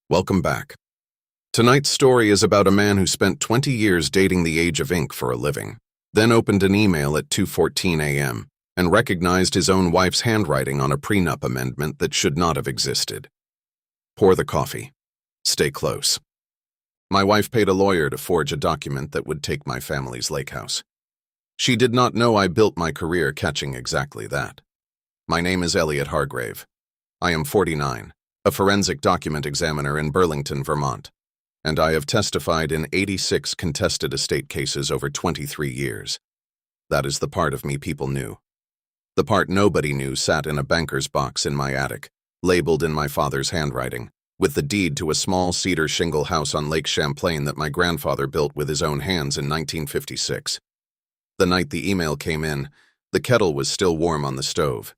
Welcome back. Tonight's story is about a man who spent 20 years dating the age of ink for a living, then opened an email at 2:14 a.m. and recognized his own wife's handwriting on a prenup amendment that should not have existed. Pour the coffee. Stay close. My wife paid a lawyer to forge a document that would take my family's lake house. She did not know I built my career catching exactly that. My name is Elliot Hargrave. I am 49, a forensic document examiner in Burlington, Vermont, and I have testified in 86 contested estate cases over 23 years. That is the part of me people knew. The part nobody knew sat in a banker's box in my attic, labeled in my father's handwriting, with the deed to a small cedar shingle house on Lake Champlain that my grandfather built with his own hands in 1956. The night the email came in, the kettle was still warm on the stove.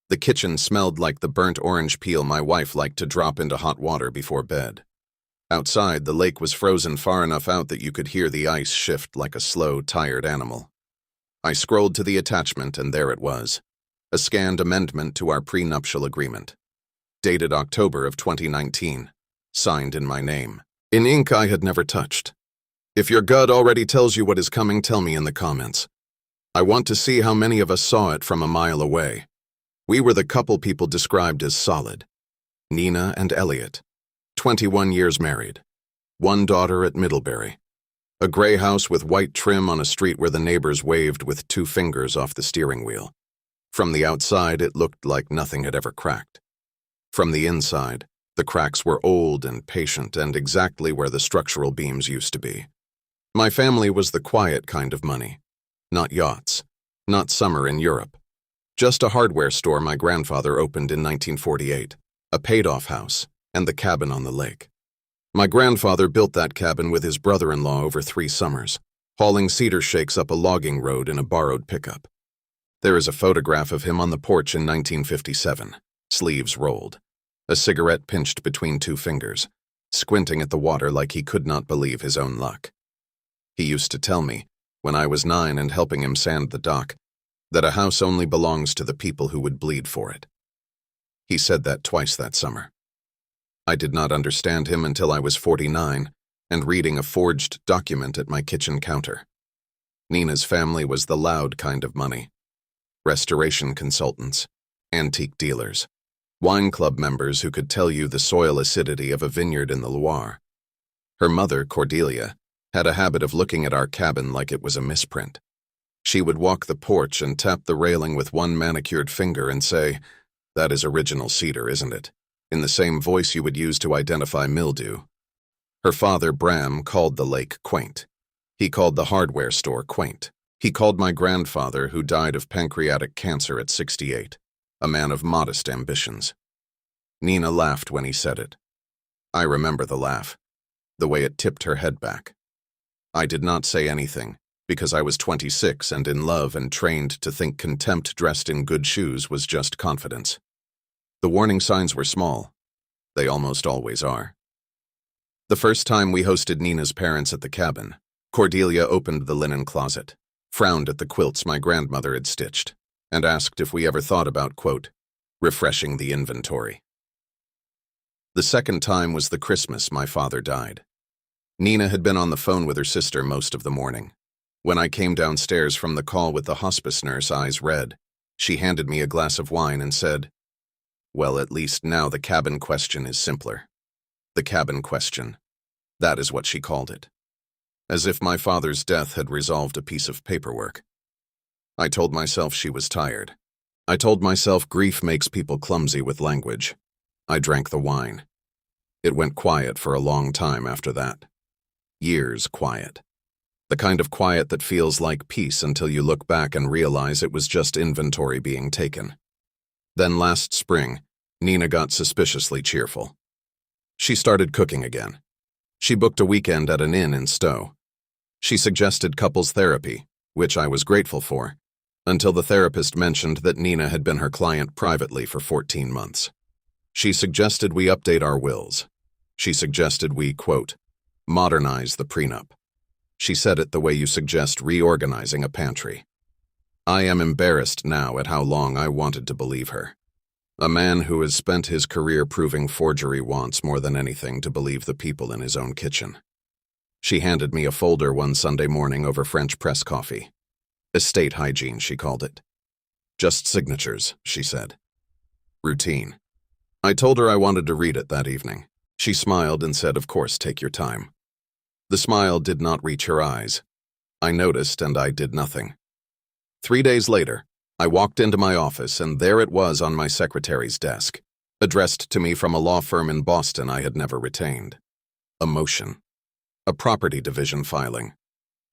The kitchen smelled like the burnt orange peel my wife liked to drop into hot water before bed. Outside, the lake was frozen far enough out that you could hear the ice shift like a slow, tired animal. I scrolled to the attachment, and there it was, a scanned amendment to our prenuptial agreement. Dated October of 2019, signed in my name, in ink I had never touched. If your gut already tells you what is coming, tell me in the comments. I want to see how many of us saw it from a mile away. We were the couple people described as solid. Nina and Elliot. 21 years married. One daughter at Middlebury. A gray house with white trim on a street where the neighbors waved with 2 fingers off the steering wheel. From the outside, it looked like nothing had ever cracked. From the inside, the cracks were old and patient and exactly where the structural beams used to be. My family was the quiet kind of money. Not yachts. Not summer in Europe. Just a hardware store my grandfather opened in 1948, a paid-off house, and the cabin on the lake. My grandfather built that cabin with his brother-in-law over 3 summers, hauling cedar shakes up a logging road in a borrowed pickup. There is a photograph of him on the porch in 1957, sleeves rolled, a cigarette pinched between 2 fingers, squinting at the water like he could not believe his own luck. He used to tell me, when I was 9 and helping him sand the dock, that a house only belongs to the people who would bleed for it. He said that twice that summer. I did not understand him until I was 49 and reading a forged document at my kitchen counter. Nina's family was the loud kind of money. Restoration consultants, antique dealers, wine club members who could tell you the soil acidity of a vineyard in the Loire. Her mother, Cordelia, had a habit of looking at our cabin like it was a misprint. She would walk the porch and tap the railing with one manicured finger and say, "That is original cedar, isn't it?" in the same voice you would use to identify mildew. Her father, Bram, called the lake quaint. He called the hardware store quaint. He called my grandfather, who died of pancreatic cancer at 68, a man of modest ambitions. Nina laughed when he said it. I remember the laugh, the way it tipped her head back. I did not say anything, because I was 26 and in love and trained to think contempt dressed in good shoes was just confidence. The warning signs were small. They almost always are. The first time we hosted Nina's parents at the cabin, Cordelia opened the linen closet, frowned at the quilts my grandmother had stitched, and asked if we ever thought about, quote, refreshing the inventory. The second time was the Christmas my father died. Nina had been on the phone with her sister most of the morning. When I came downstairs from the call with the hospice nurse, eyes red, she handed me a glass of wine and said, "Well, at least now the cabin question is simpler." The cabin question. That is what she called it. As if my father's death had resolved a piece of paperwork. I told myself she was tired. I told myself grief makes people clumsy with language. I drank the wine. It went quiet for a long time after that. Years quiet. The kind of quiet that feels like peace until you look back and realize it was just inventory being taken. Then last spring, Nina got suspiciously cheerful. She started cooking again. She booked a weekend at an inn in Stowe. She suggested couples therapy, which I was grateful for, until the therapist mentioned that Nina had been her client privately for 14 months. She suggested we update our wills. She suggested we, quote, modernize the prenup. She said it the way you suggest reorganizing a pantry. I am embarrassed now at how long I wanted to believe her. A man who has spent his career proving forgery wants more than anything to believe the people in his own kitchen. She handed me a folder one Sunday morning over French press coffee. Estate hygiene, she called it. Just signatures, she said. Routine. I told her I wanted to read it that evening. She smiled and said, "Of course, take your time." The smile did not reach her eyes. I noticed and I did nothing. 3 days later, I walked into my office and there it was on my secretary's desk, addressed to me from a law firm in Boston I had never retained. A motion. A property division filing.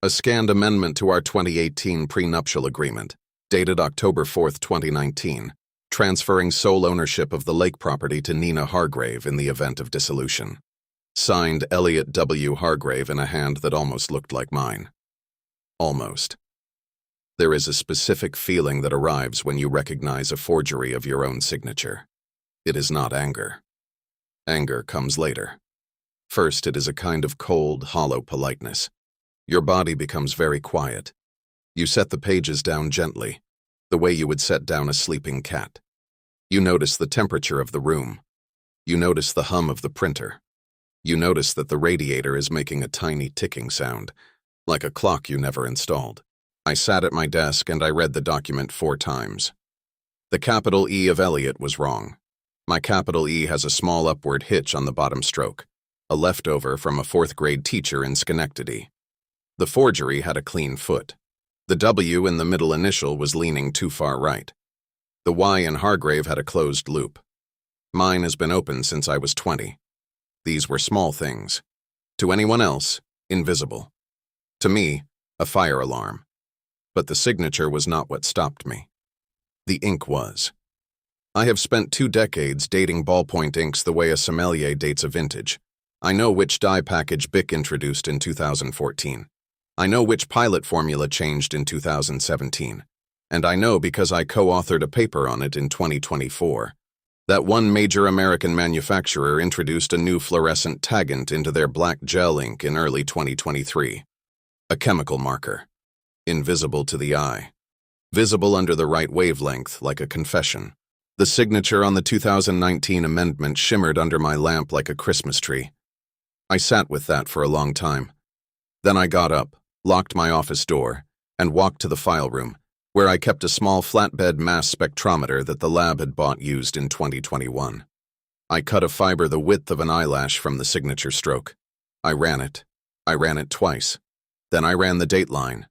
A scanned amendment to our 2018 prenuptial agreement, dated October 4, 2019, transferring sole ownership of the lake property to Nina Hargrave in the event of dissolution. Signed Elliot W. Hargrave in a hand that almost looked like mine. Almost. There is a specific feeling that arrives when you recognize a forgery of your own signature. It is not anger. Anger comes later. First, it is a kind of cold, hollow politeness. Your body becomes very quiet. You set the pages down gently, the way you would set down a sleeping cat. You notice the temperature of the room. You notice the hum of the printer. You notice that the radiator is making a tiny ticking sound, like a clock you never installed. I sat at my desk and I read the document 4 times. The capital E of Elliot was wrong. My capital E has a small upward hitch on the bottom stroke, a leftover from a 4th grade teacher in Schenectady. The forgery had a clean foot. The W in the middle initial was leaning too far right. The Y in Hargrave had a closed loop. Mine has been open since I was 20. These were small things. To anyone else, invisible. To me, a fire alarm. But the signature was not what stopped me. The ink was. I have spent 2 decades dating ballpoint inks the way a sommelier dates a vintage. I know which dye package Bic introduced in 2014. I know which pilot formula changed in 2017. And I know because I co-authored a paper on it in 2024. That one major American manufacturer introduced a new fluorescent taggant into their black gel ink in early 2023. A chemical marker. Invisible to the eye. Visible under the right wavelength, like a confession. The signature on the 2019 amendment shimmered under my lamp like a Christmas tree. I sat with that for a long time. Then I got up, locked my office door, and walked to the file room, where I kept a small flatbed mass spectrometer that the lab had bought used in 2021. I cut a fiber the width of an eyelash from the signature stroke. I ran it. I ran it twice. Then I ran the date line.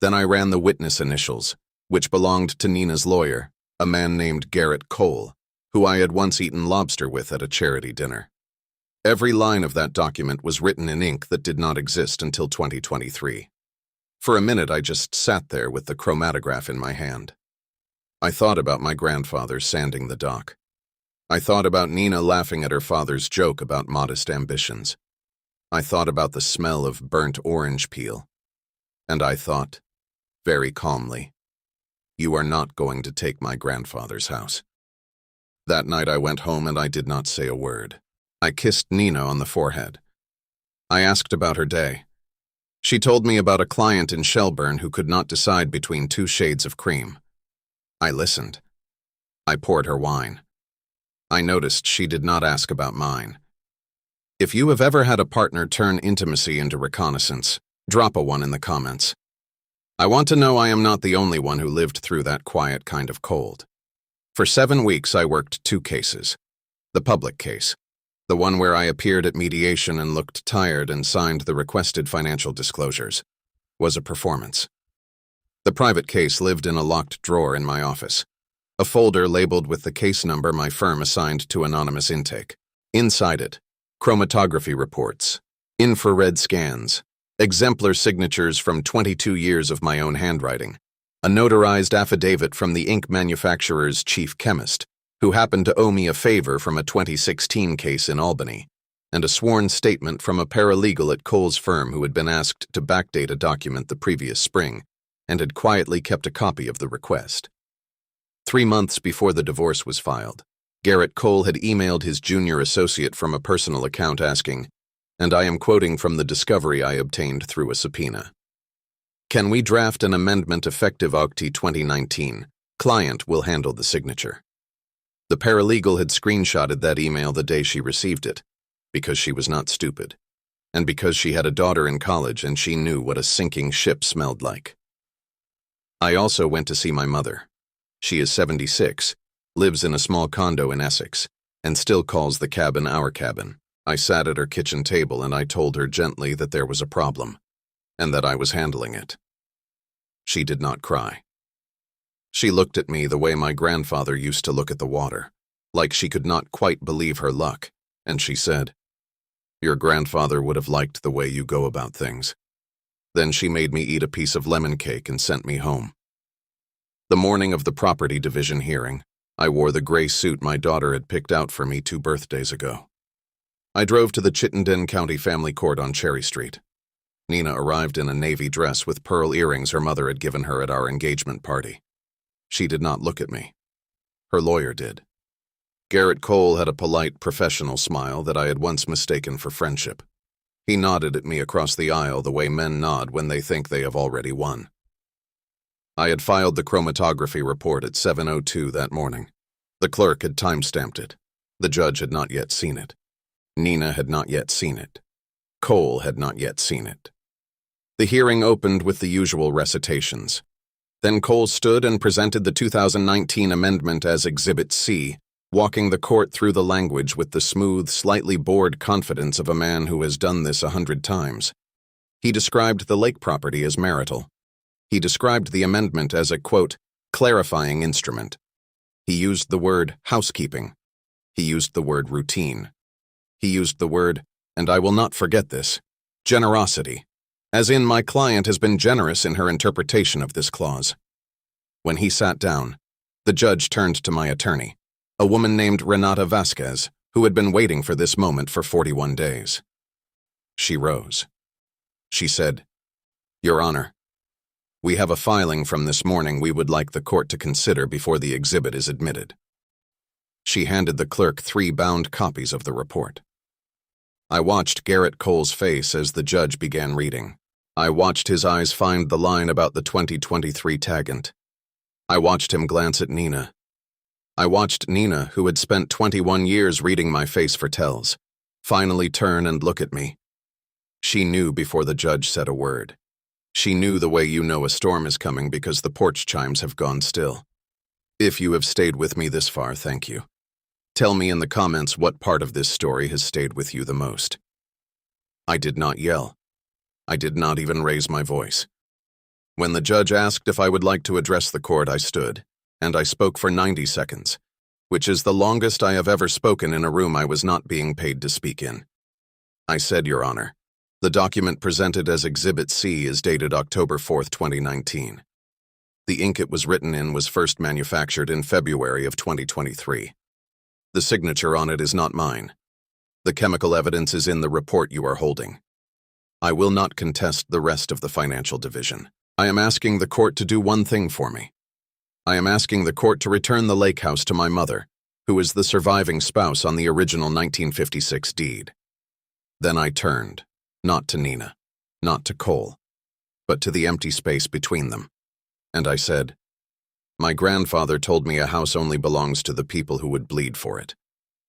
Then I ran the witness initials, which belonged to Nina's lawyer, a man named Garrett Cole, who I had once eaten lobster with at a charity dinner. Every line of that document was written in ink that did not exist until 2023. For a minute, I just sat there with the chromatograph in my hand. I thought about my grandfather sanding the dock. I thought about Nina laughing at her father's joke about modest ambitions. I thought about the smell of burnt orange peel. And I thought, very calmly, "You are not going to take my grandfather's house." That night I went home and I did not say a word. I kissed Nina on the forehead. I asked about her day. She told me about a client in Shelburne who could not decide between 2 shades of cream. I listened. I poured her wine. I noticed she did not ask about mine. If you have ever had a partner turn intimacy into reconnaissance, drop a 1 in the comments. I want to know I am not the only one who lived through that quiet kind of cold. For 7 weeks I worked 2 cases. The public case, the one where I appeared at mediation and looked tired and signed the requested financial disclosures, was a performance. The private case lived in a locked drawer in my office, a folder labeled with the case number my firm assigned to anonymous intake. Inside it, chromatography reports, infrared scans, exemplar signatures from 22 years of my own handwriting, a notarized affidavit from the ink manufacturer's chief chemist, who happened to owe me a favor from a 2016 case in Albany, and a sworn statement from a paralegal at Cole's firm who had been asked to backdate a document the previous spring and had quietly kept a copy of the request. 3 months before the divorce was filed, Garrett Cole had emailed his junior associate from a personal account asking, and I am quoting from the discovery I obtained through a subpoena, "Can we draft an amendment effective Oct. 2019? Client will handle the signature." The paralegal had screenshotted that email the day she received it, because she was not stupid, and because she had a daughter in college and she knew what a sinking ship smelled like. I also went to see my mother. She is 76, lives in a small condo in Essex, and still calls the cabin our cabin. I sat at her kitchen table and I told her gently that there was a problem, and that I was handling it. She did not cry. She looked at me the way my grandfather used to look at the water, like she could not quite believe her luck, and she said, "Your grandfather would have liked the way you go about things." Then she made me eat a piece of lemon cake and sent me home. The morning of the property division hearing, I wore the gray suit my daughter had picked out for me 2 birthdays ago. I drove to the Chittenden County Family Court on Cherry Street. Nina arrived in a navy dress with pearl earrings her mother had given her at our engagement party. She did not look at me. Her lawyer did. Garrett Cole had a polite, professional smile that I had once mistaken for friendship. He nodded at me across the aisle the way men nod when they think they have already won. I had filed the chromatography report at 7:02 that morning. The clerk had time-stamped it. The judge had not yet seen it. Nina had not yet seen it. Cole had not yet seen it. The hearing opened with the usual recitations. Then Cole stood and presented the 2019 amendment as Exhibit C, walking the court through the language with the smooth, slightly bored confidence of a man who has done this 100 times. He described the lake property as marital. He described the amendment as a, quote, clarifying instrument. He used the word housekeeping. He used the word routine. He used the word, and I will not forget this, generosity, as in my client has been generous in her interpretation of this clause. When he sat down, the judge turned to my attorney, a woman named Renata Vasquez, who had been waiting for this moment for 41 days. She rose. She said, "Your Honor, we have a filing from this morning we would like the court to consider before the exhibit is admitted." She handed the clerk 3 bound copies of the report. I watched Garrett Cole's face as the judge began reading. I watched his eyes find the line about the 2023 tagant. I watched him glance at Nina. I watched Nina, who had spent 21 years reading my face for tells, finally turn and look at me. She knew before the judge said a word. She knew the way you know a storm is coming because the porch chimes have gone still. If you have stayed with me this far, thank you. Tell me in the comments what part of this story has stayed with you the most. I did not yell. I did not even raise my voice. When the judge asked if I would like to address the court, I stood, and I spoke for 90 seconds, which is the longest I have ever spoken in a room I was not being paid to speak in. I said, "Your Honor, the document presented as Exhibit C is dated October 4th, 2019. The ink it was written in was first manufactured in February of 2023. The signature on it is not mine. The chemical evidence is in the report you are holding. I will not contest the rest of the financial division. I am asking the court to do one thing for me. I am asking the court to return the lake house to my mother, who is the surviving spouse on the original 1956 deed." Then I turned, not to Nina, not to Cole, but to the empty space between them, and I said, "My grandfather told me a house only belongs to the people who would bleed for it.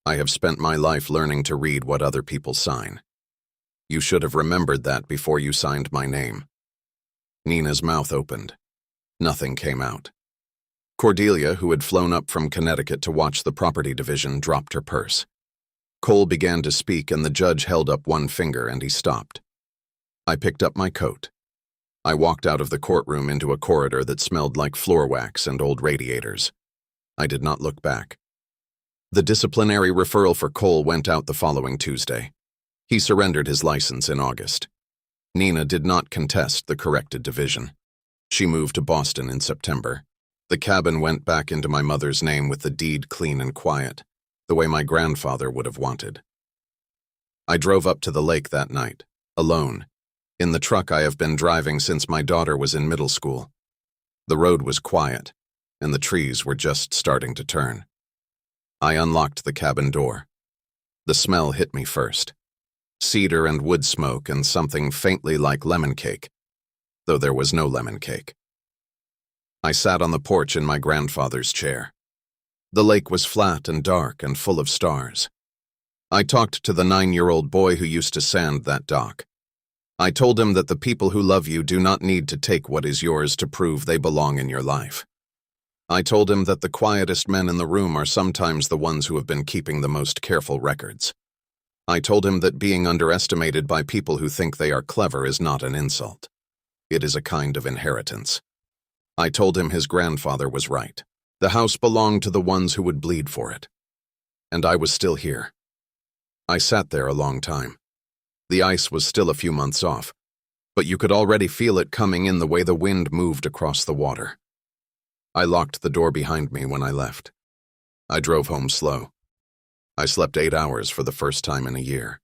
I have spent my life learning to read what other people sign. You should have remembered that before you signed my name." Nina's mouth opened. Nothing came out. Cordelia, who had flown up from Connecticut to watch the property division, dropped her purse. Cole began to speak and the judge held up one finger and he stopped. I picked up my coat. I walked out of the courtroom into a corridor that smelled like floor wax and old radiators. I did not look back. The disciplinary referral for Cole went out the following Tuesday. He surrendered his license in August. Nina did not contest the corrected division. She moved to Boston in September. The cabin went back into my mother's name with the deed clean and quiet, the way my grandfather would have wanted. I drove up to the lake that night, alone, in the truck I have been driving since my daughter was in middle school. The road was quiet, and the trees were just starting to turn. I unlocked the cabin door. The smell hit me first. Cedar and wood smoke and something faintly like lemon cake, though there was no lemon cake. I sat on the porch in my grandfather's chair. The lake was flat and dark and full of stars. I talked to the 9-year-old boy who used to sand that dock. I told him that the people who love you do not need to take what is yours to prove they belong in your life. I told him that the quietest men in the room are sometimes the ones who have been keeping the most careful records. I told him that being underestimated by people who think they are clever is not an insult. It is a kind of inheritance. I told him his grandfather was right. The house belonged to the ones who would bleed for it. And I was still here. I sat there a long time. The ice was still a few months off, but you could already feel it coming in the way the wind moved across the water. I locked the door behind me when I left. I drove home slow. I slept 8 hours for the first time in a year.